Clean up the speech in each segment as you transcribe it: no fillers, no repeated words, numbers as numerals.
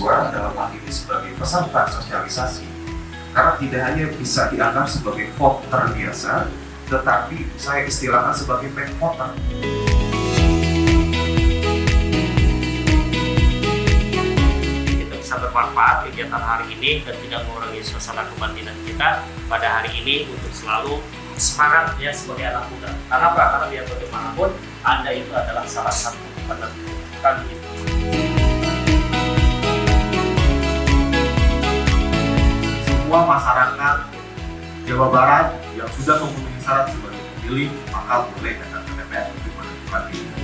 mahasiswa dalam hal ini sebagai peserta sosialisasi, karena tidak hanya bisa dianggap sebagai voter biasa, tetapi saya istilahkan sebagai back voter. Kita bisa bermanfaat kegiatan hari ini dan tidak mengurangi suasana kebatinan kita pada hari ini untuk selalu semangat ya sebagai anak muda. Karena apa? Karena biar bagaimanapun Anda itu adalah salah satu penentukan hidup. Semua masyarakat Jawa Barat yang sudah memenuhi syarat sebagai pemilih, maka boleh datang ke TPS untuk menentukan pilihan.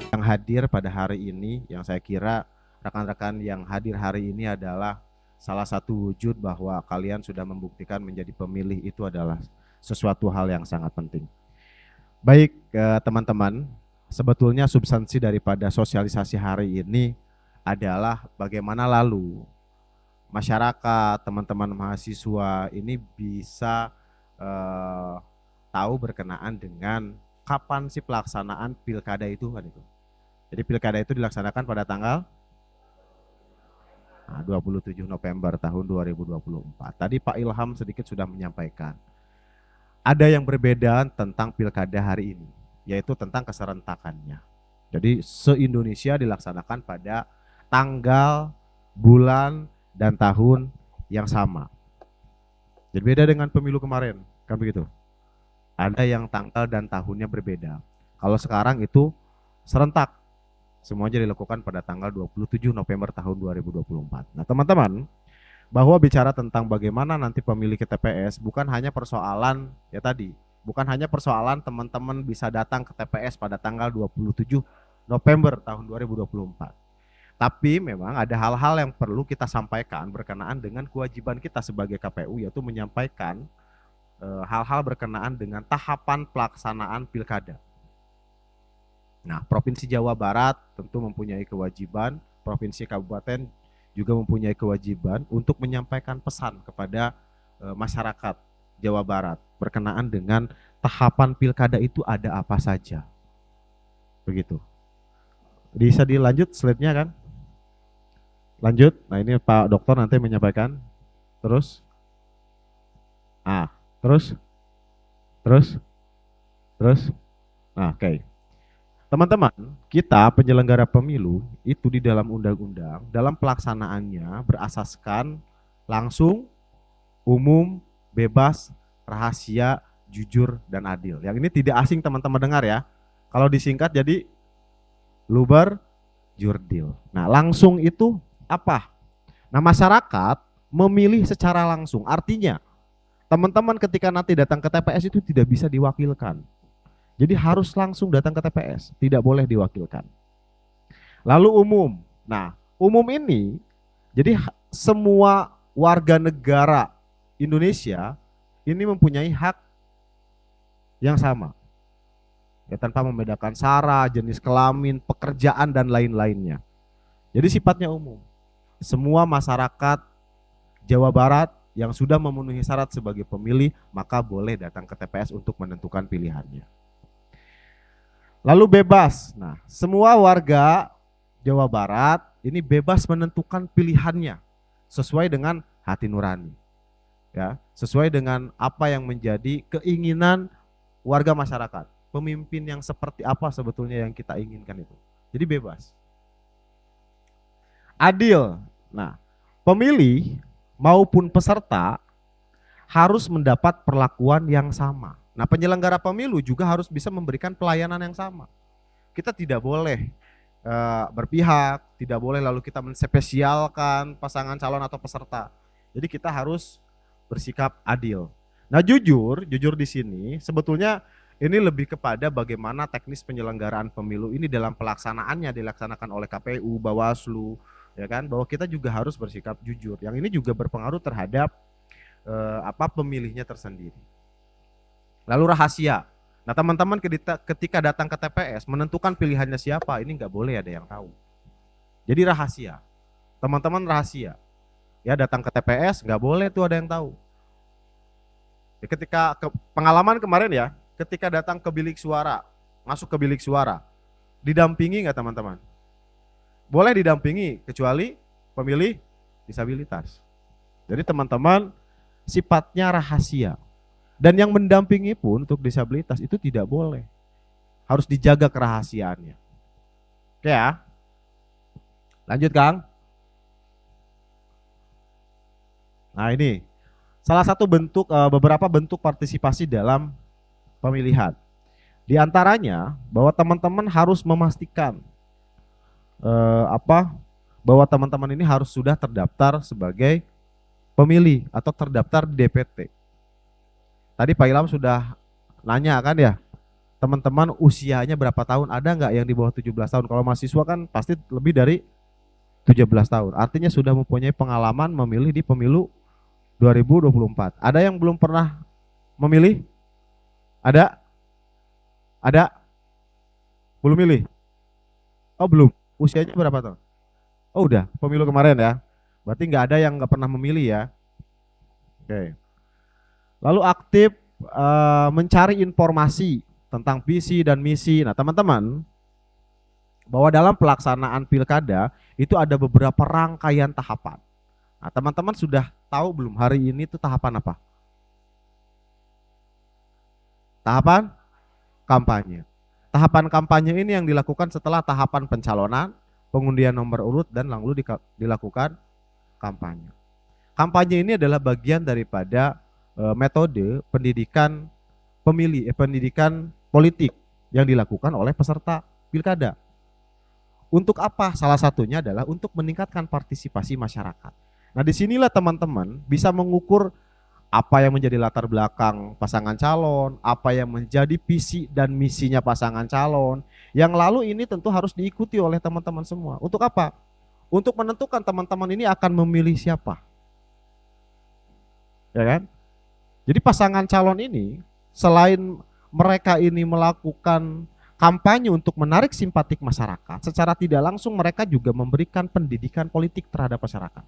Yang hadir pada hari ini, yang saya kira rekan-rekan yang hadir hari ini adalah salah satu wujud bahwa kalian sudah membuktikan menjadi pemilih itu adalah sesuatu hal yang sangat penting. Baik teman-teman, sebetulnya substansi daripada sosialisasi hari ini adalah bagaimana lalu masyarakat, teman-teman mahasiswa ini bisa tahu berkenaan dengan kapan sih pelaksanaan pilkada itu kan itu. Jadi pilkada itu dilaksanakan pada tanggal 27 November tahun 2024. Tadi Pak Ilham sedikit sudah menyampaikan. Ada yang berbeda tentang pilkada hari ini, yaitu tentang keserentakannya. Jadi se-Indonesia dilaksanakan pada tanggal, bulan, dan tahun yang sama. Jadi beda dengan pemilu kemarin, kan begitu? Ada yang tanggal dan tahunnya berbeda. Kalau sekarang itu serentak. Semuanya dilakukan pada tanggal 27 November tahun 2024. Nah teman-teman, bahwa bicara tentang bagaimana nanti pemilih ke TPS bukan hanya persoalan ya tadi, bukan hanya persoalan teman-teman bisa datang ke TPS pada tanggal 27 November tahun 2024. Tapi memang ada hal-hal yang perlu kita sampaikan berkenaan dengan kewajiban kita sebagai KPU, yaitu menyampaikan hal-hal berkenaan dengan tahapan pelaksanaan pilkada. Nah, Provinsi Jawa Barat tentu mempunyai kewajiban, Provinsi Kabupaten juga mempunyai kewajiban untuk menyampaikan pesan kepada masyarakat Jawa Barat berkenaan dengan tahapan pilkada itu ada apa saja. Begitu. Bisa dilanjut slide-nya kan? Lanjut. Nah, ini Pak Dokter nanti menyampaikan. Terus. Terus. Nah, oke. Teman-teman, kita penyelenggara pemilu itu di dalam undang-undang, dalam pelaksanaannya berasaskan langsung, umum, bebas, rahasia, jujur, dan adil. Yang ini tidak asing teman-teman dengar ya. Kalau disingkat jadi luber, jurdil. Nah langsung itu apa? Nah masyarakat memilih secara langsung, artinya teman-teman ketika nanti datang ke TPS itu tidak bisa diwakilkan. Jadi harus langsung datang ke TPS, tidak boleh diwakilkan. Lalu umum. Nah, umum ini jadi semua warga negara Indonesia ini mempunyai hak yang sama. Ya, tanpa membedakan sara, jenis kelamin, pekerjaan dan lain-lainnya. Jadi sifatnya umum. Semua masyarakat Jawa Barat yang sudah memenuhi syarat sebagai pemilih maka boleh datang ke TPS untuk menentukan pilihannya. Lalu bebas. Nah, semua warga Jawa Barat ini bebas menentukan pilihannya sesuai dengan hati nurani. Ya, sesuai dengan apa yang menjadi keinginan warga masyarakat. Pemimpin yang seperti apa sebetulnya yang kita inginkan itu. Jadi bebas. Adil. Nah, pemilih maupun peserta harus mendapat perlakuan yang sama. Nah, penyelenggara pemilu juga harus bisa memberikan pelayanan yang sama. Kita tidak boleh berpihak, tidak boleh lalu kita menspesialkan pasangan calon atau peserta. Jadi kita harus bersikap adil. Nah, jujur di sini sebetulnya ini lebih kepada bagaimana teknis penyelenggaraan pemilu ini dalam pelaksanaannya dilaksanakan oleh KPU, Bawaslu, ya kan, bahwa kita juga harus bersikap jujur. Yang ini juga berpengaruh terhadap pemilihnya tersendiri. Lalu rahasia. Nah teman-teman ketika datang ke TPS menentukan pilihannya siapa, ini nggak boleh ada yang tahu. Jadi rahasia. Teman-teman rahasia. ya datang ke TPS, nggak boleh tuh ada yang tahu. Ya, ketika pengalaman kemarin ya, ketika datang ke bilik suara, masuk ke bilik suara, didampingi nggak teman-teman? Boleh didampingi kecuali pemilih disabilitas. Jadi teman-teman sifatnya rahasia. Dan yang mendampingi pun untuk disabilitas itu tidak boleh. Harus dijaga kerahasiaannya. Oke ya. Lanjut Kang. Nah ini salah satu bentuk beberapa bentuk partisipasi dalam pemilihan. Di antaranya bahwa teman-teman harus memastikan bahwa teman-teman ini harus sudah terdaftar sebagai pemilih atau terdaftar di DPT. Tadi Pak Ilham sudah nanya kan ya, teman-teman usianya berapa tahun, ada nggak yang di bawah 17 tahun? Kalau mahasiswa kan pasti lebih dari 17 tahun. Artinya sudah mempunyai pengalaman memilih di pemilu 2024. Ada yang belum pernah memilih? Ada? Ada? Belum milih? Oh belum. Usianya berapa tahun? Oh udah, pemilu kemarin ya. Berarti nggak ada yang nggak pernah memilih ya. Oke. Lalu aktif mencari informasi tentang visi dan misi. Nah teman-teman, bahwa dalam pelaksanaan pilkada itu ada beberapa rangkaian tahapan. Nah teman-teman sudah tahu belum hari ini tuh tahapan apa? Tahapan kampanye. Tahapan kampanye ini yang dilakukan setelah tahapan pencalonan, pengundian nomor urut, dan lalu dilakukan kampanye. Kampanye ini adalah bagian daripada metode pendidikan pemilih, pendidikan politik yang dilakukan oleh peserta pilkada. Untuk apa? Salah satunya adalah untuk meningkatkan partisipasi masyarakat. Nah, disinilah teman-teman bisa mengukur apa yang menjadi latar belakang pasangan calon, apa yang menjadi visi dan misinya pasangan calon, yang lalu ini tentu harus diikuti oleh teman-teman semua. Untuk apa? Untuk menentukan teman-teman ini akan memilih siapa. Ya kan? Jadi pasangan calon ini selain mereka ini melakukan kampanye untuk menarik simpatik masyarakat, secara tidak langsung mereka juga memberikan pendidikan politik terhadap masyarakat.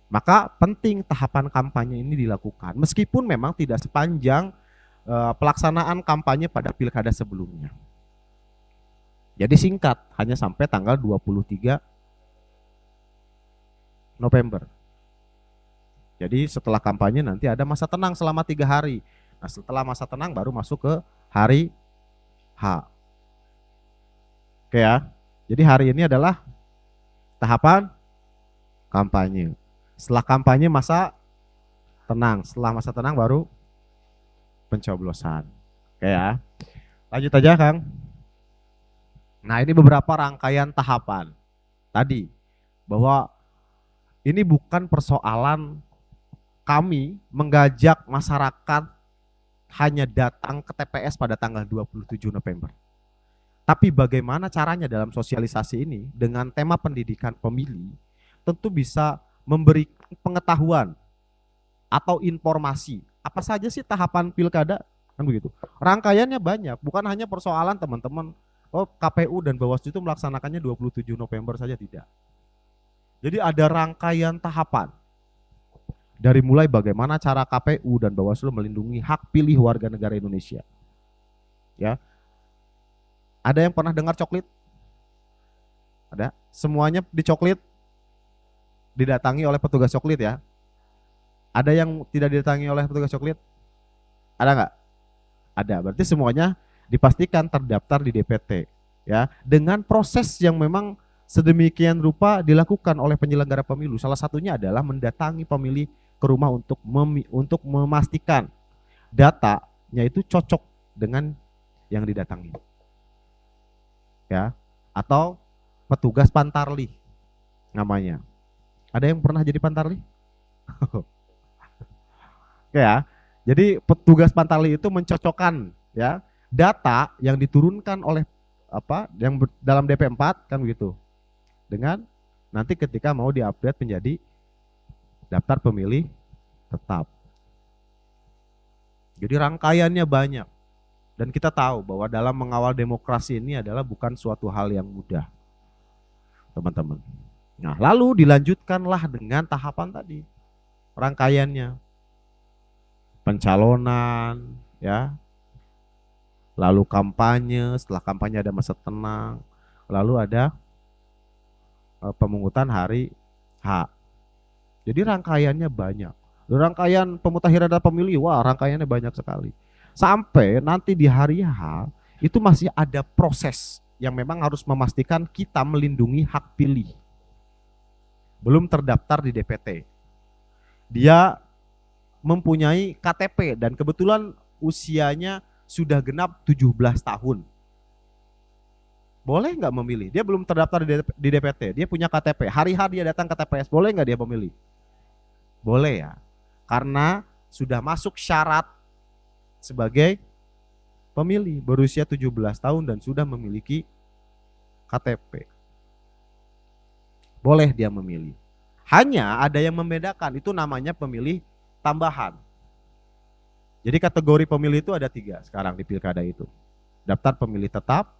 Maka penting tahapan kampanye ini dilakukan, meskipun memang tidak sepanjang pelaksanaan kampanye pada pilkada sebelumnya. Jadi singkat, hanya sampai tanggal 23 November. Jadi setelah kampanye nanti ada masa tenang selama 3 hari. Nah setelah masa tenang baru masuk ke hari H. Oke ya. Jadi hari ini adalah tahapan kampanye. Setelah kampanye masa tenang. Setelah masa tenang baru pencoblosan. Oke ya. Lanjut aja Kang. Nah ini beberapa rangkaian tahapan. Tadi bahwa ini bukan persoalan kami mengajak masyarakat hanya datang ke TPS pada tanggal 27 November. Tapi bagaimana caranya dalam sosialisasi ini dengan tema pendidikan pemilih tentu bisa memberikan pengetahuan atau informasi. Apa saja sih tahapan pilkada? Kan begitu. Rangkaiannya banyak, bukan hanya persoalan teman-teman KPU dan Bawaslu itu melaksanakannya 27 November saja, tidak. Jadi ada rangkaian tahapan. Dari mulai bagaimana cara KPU dan Bawaslu melindungi hak pilih warga negara Indonesia. Ya. Ada yang pernah dengar coklit? Ada? Semuanya dicoklit didatangi oleh petugas coklit ya. Ada yang tidak didatangi oleh petugas coklit? Ada nggak? Ada. Berarti semuanya dipastikan terdaftar di DPT ya. Dengan proses yang memang sedemikian rupa dilakukan oleh penyelenggara pemilu. Salah satunya adalah mendatangi pemilih ke rumah untuk memastikan datanya itu cocok dengan yang didatangi. Ya, atau petugas pantarlih namanya. Ada yang pernah jadi pantarlih? Oke ya. Jadi petugas pantarlih itu mencocokkan ya data yang diturunkan oleh yang dalam DP4 kan begitu. Dengan nanti ketika mau diupdate menjadi daftar pemilih tetap. Jadi rangkaiannya banyak. Dan kita tahu bahwa dalam mengawal demokrasi ini adalah bukan suatu hal yang mudah, teman-teman. Nah, lalu dilanjutkanlah dengan tahapan tadi, rangkaiannya, pencalonan, ya, lalu kampanye, setelah kampanye ada masa tenang, lalu ada pemungutan hari H. Jadi rangkaiannya banyak. Rangkaian pemutahiran data pemilih, wah rangkaiannya banyak sekali. Sampai nanti di hari H itu masih ada proses yang memang harus memastikan kita melindungi hak pilih. Belum terdaftar di DPT. Dia mempunyai KTP dan kebetulan usianya sudah genap 17 tahun. Boleh nggak memilih? Dia belum terdaftar di DPT, dia punya KTP. Hari H dia datang ke TPS, boleh nggak dia memilih? Boleh ya, karena sudah masuk syarat sebagai pemilih, berusia 17 tahun dan sudah memiliki KTP. Boleh dia memilih. Hanya ada yang membedakan, itu namanya pemilih tambahan. Jadi kategori pemilih itu ada 3 sekarang di pilkada itu. Daftar pemilih tetap,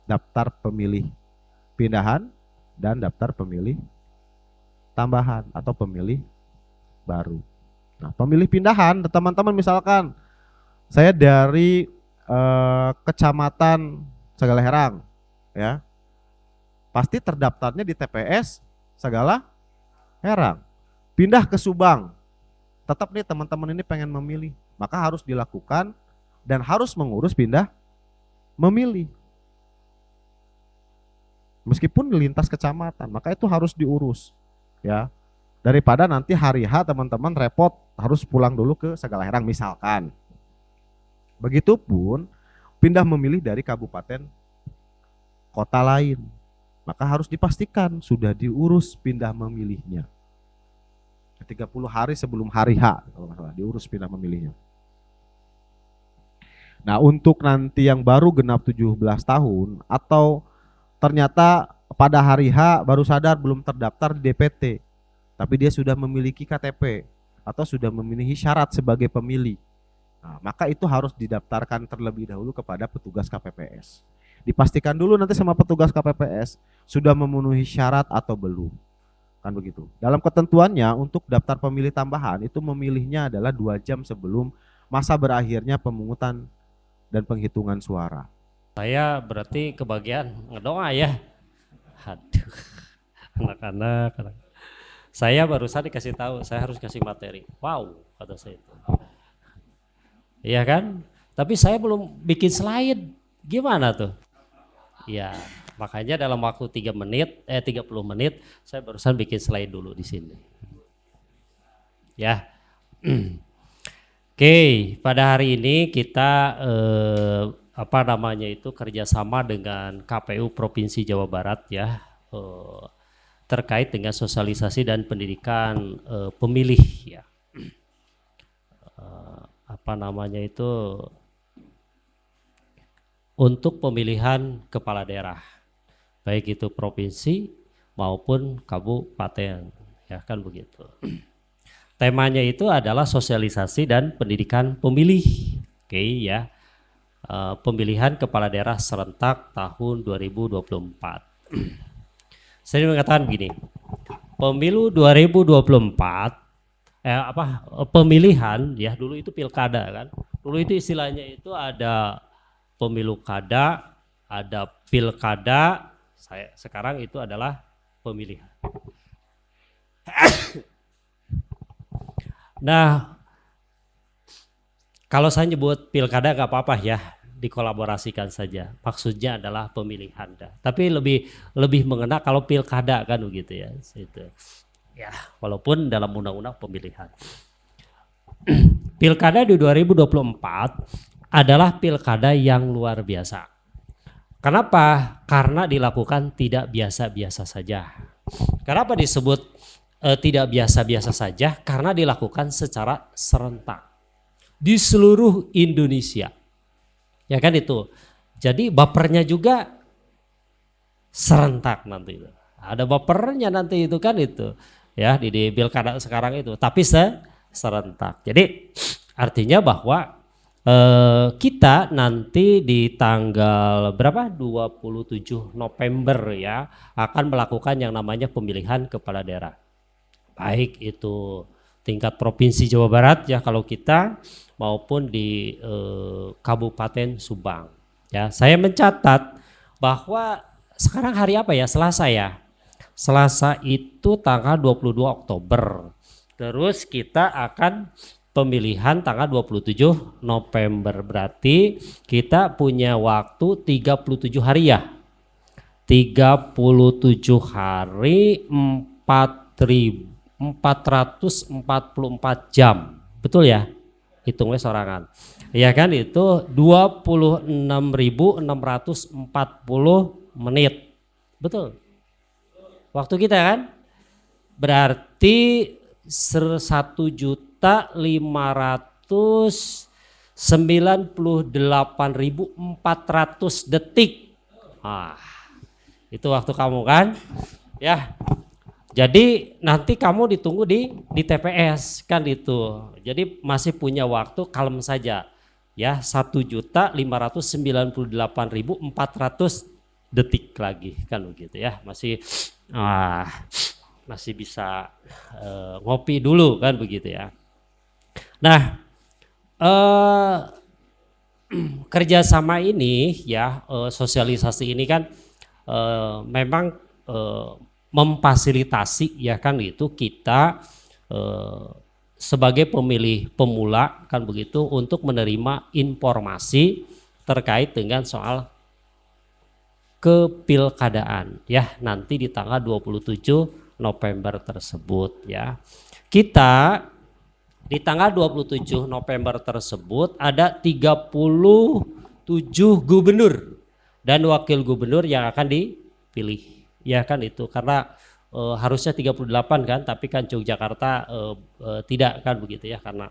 daftar pemilih pindahan, dan daftar pemilih tambahan atau pemilih baru. Nah, pemilih pindahan, teman-teman misalkan saya dari Kecamatan Segalaherang, ya, pasti terdaftarnya di TPS Segalaherang. Pindah ke Subang, tetap nih teman-teman ini pengen memilih, maka harus dilakukan dan harus mengurus pindah memilih. Meskipun lintas kecamatan, maka itu harus diurus, ya. Daripada nanti hari H teman-teman repot harus pulang dulu ke Segalaherang misalkan. Begitupun pindah memilih dari kabupaten kota lain, maka harus dipastikan sudah diurus pindah memilihnya. 30 hari sebelum hari H kalau nggak salah diurus pindah memilihnya. Nah, untuk nanti yang baru genap 17 tahun atau ternyata pada hari H baru sadar belum terdaftar di DPT, tapi dia sudah memiliki KTP atau sudah memenuhi syarat sebagai pemilih, nah, maka itu harus didaftarkan terlebih dahulu kepada petugas KPPS. Dipastikan dulu nanti sama petugas KPPS sudah memenuhi syarat atau belum, kan begitu. Dalam ketentuannya untuk daftar pemilih tambahan itu memilihnya adalah 2 jam sebelum masa berakhirnya pemungutan dan penghitungan suara. Saya berarti kebagian ngedoa ya. Aduh, anak-anak. Saya barusan dikasih tahu, saya harus kasih materi. Wow, kata saya itu. Iya kan? Tapi saya belum bikin slide. Gimana tuh? Ya, makanya dalam waktu 30 menit saya barusan bikin slide dulu di sini. Ya. Oke, pada hari ini kita kerjasama dengan KPU Provinsi Jawa Barat ya, terkait dengan sosialisasi dan pendidikan pemilih ya, untuk pemilihan kepala daerah, baik itu provinsi maupun kabupaten, ya kan begitu. Temanya itu adalah sosialisasi dan pendidikan pemilih, oke ya. Pemilihan kepala daerah serentak tahun 2024. Saya mengatakan begini, pemilu 2024 pemilihan ya, dulu itu pilkada kan. Dulu itu istilahnya itu ada pemilu kada, ada pilkada, sekarang itu adalah pemilihan. Nah, kalau saya nyebut pilkada nggak apa-apa ya, dikolaborasikan saja. Maksudnya adalah pemilihan. Tapi lebih mengena kalau pilkada kan begitu ya. Itu. Ya, walaupun dalam undang-undang pemilihan. Pilkada di 2024 adalah pilkada yang luar biasa. Kenapa? Karena dilakukan tidak biasa-biasa saja. Kenapa disebut tidak biasa-biasa saja? Karena dilakukan secara serentak di seluruh Indonesia, ya kan itu. Jadi bapernya juga serentak nanti itu. Ada bapernya nanti itu kan itu, ya di pilkada sekarang itu. Tapi serentak. Jadi artinya bahwa Kita nanti di tanggal berapa? 27 November ya akan melakukan yang namanya pemilihan kepala daerah. Baik itu tingkat provinsi Jawa Barat ya kalau kita maupun di Kabupaten Subang. Ya, saya mencatat bahwa sekarang hari apa ya? Selasa ya. Selasa itu tanggal 22 Oktober. Terus kita akan pemilihan tanggal 27 November. Berarti kita punya waktu 37 hari ya. 37 hari 4.444 jam. Betul ya? Hitungnya sorangan. Ya kan itu 26.640 menit. Betul. Waktu kita kan? Berarti 1.598.400 detik. Itu waktu kamu kan? Ya. Jadi nanti kamu ditunggu di TPS kan itu. Jadi masih punya waktu, kalem saja. Ya, 1.598.400 detik lagi kan begitu ya. Masih bisa ngopi dulu kan begitu ya. Nah, kerjasama ini ya, sosialisasi ini kan memang memfasilitasi ya kan itu kita sebagai pemilih pemula kan begitu untuk menerima informasi terkait dengan soal kepilkadaan ya nanti di tanggal 27 November tersebut ya. Kita di tanggal 27 November tersebut ada 37 gubernur dan wakil gubernur yang akan dipilih. Ya kan itu karena harusnya 38 kan tapi kan Yogyakarta tidak kan begitu ya karena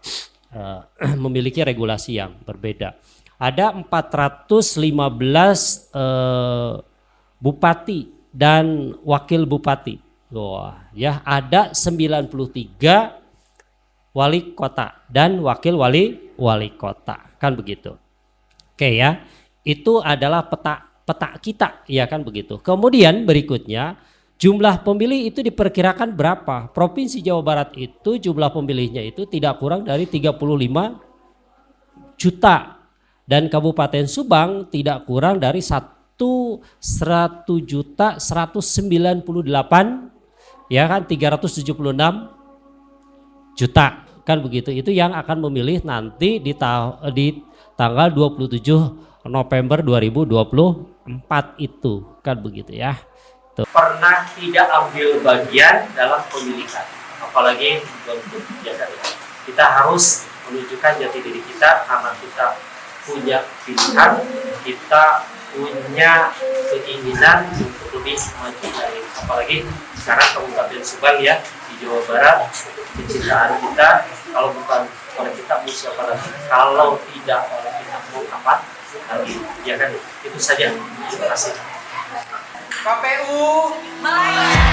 memiliki regulasi yang berbeda. Ada 415 bupati dan wakil bupati. Ya ada 93 wali kota dan wakil wali kota kan begitu. Oke ya. Itu adalah peta kita ya kan begitu. Kemudian berikutnya jumlah pemilih itu diperkirakan berapa? Provinsi Jawa Barat itu jumlah pemilihnya itu tidak kurang dari 35 juta dan Kabupaten Subang tidak kurang dari 100.198 ya kan 376 juta kan begitu. Itu yang akan memilih nanti di tanggal 27 November 2024 itu kan begitu ya. Tuh. Pernah tidak ambil bagian dalam pemilihan, apalagi untuk biasa. Kita harus menunjukkan jati diri kita karena kita punya pilihan, kita punya keinginan untuk lebih maju dari apalagi sekarang Kabupaten Subang ya di Jawa Barat. Kecintaan kita kalau bukan oleh kita mau siapa lagi, kalau tidak oleh kita mau kapan lagi ya kan itu saja. Terima kasih. KPU Melayu.